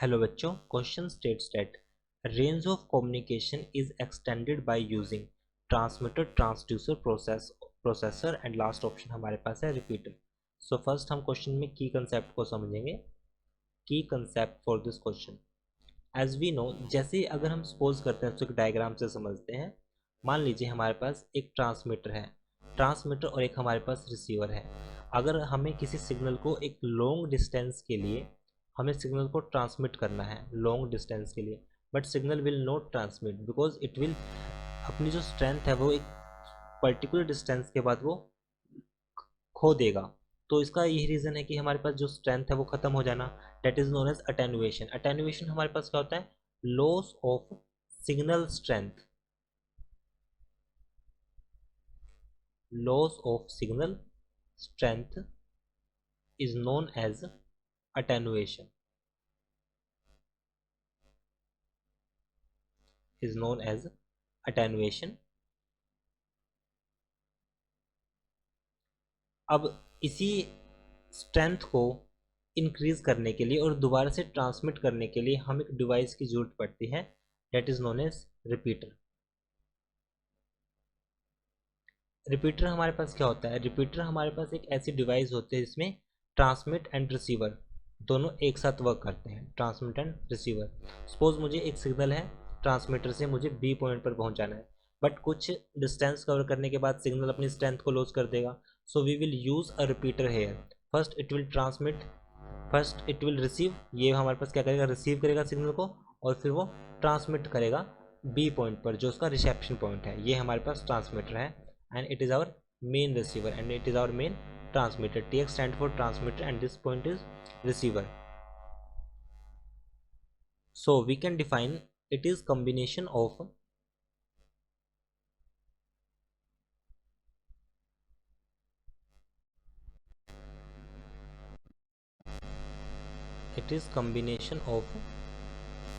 Hello बच्चों, question states that range of communication is extended by using transmitter, transducer, processor and last option हमारे पास है repeater. So first हम question में key concept को समझेंगे। Key concept for this question, as we know, जैसे अगर हम सपोज करते हैं तो एक डायग्राम से समझते हैं। मान लीजिए हमारे पास एक ट्रांसमीटर है, ट्रांसमीटर और एक हमारे पास रिसीवर है। अगर हमें किसी सिग्नल को एक लॉन्ग डिस्टेंस के लिए हमें सिग्नल को ट्रांसमिट करना है लॉन्ग डिस्टेंस के लिए, but signal will not transmit because it will अपनी जो स्ट्रेंथ है वो एक पर्टिकुलर डिस्टेंस के बाद वो खो देगा। तो इसका यही रीज़न है कि हमारे पास जो स्ट्रेंथ है वो ख़त्म हो जाना, that is known as attenuation. Attenuation हमारे पास क्या होता है? Loss of signal strength. Loss of signal strength is known as attenuation, is known as attenuation। अब इसी स्ट्रेंथ को इंक्रीज करने के लिए और दोबारा से ट्रांसमिट करने के लिए हम एक डिवाइस की जरूरत पड़ती है, that is known as repeater. Repeater हमारे पास क्या होता है? रिपीटर हमारे पास एक ऐसी डिवाइस होती है जिसमें ट्रांसमिट एंड रिसीवर दोनों एक साथ वर्क करते हैं। ट्रांसमिट एंड रिसीवर, सपोज मुझे एक सिग्नल है, ट्रांसमीटर से मुझे बी पॉइंट पर पहुंचाना है, बट कुछ डिस्टेंस कवर करने के बाद सिग्नल अपनी स्ट्रेंथ को लॉस कर देगा। So we will use a repeater here. First it will transmit, first it will receive. ये हमारे पास क्या करेगा? रिसीव करेगा सिग्नल को और फिर वो ट्रांसमिट करेगा बी पॉइंट पर जो उसका रिसेप्शन पॉइंट है। ये हमारे पास ट्रांसमीटर है and it is our main receiver and it is our main transmitter. TX stand for transmitter and this point is receiver. So we can define it is combination of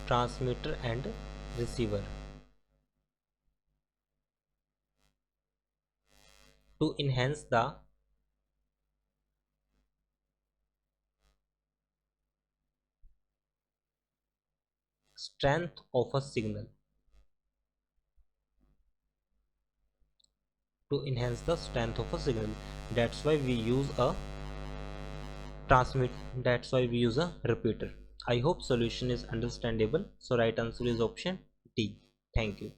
transmitter and receiver to enhance the strength of a signal, to enhance the strength of a signal. That's why we use a that's why we use a repeater. I hope solution is understandable. So right answer is option D. Thank you.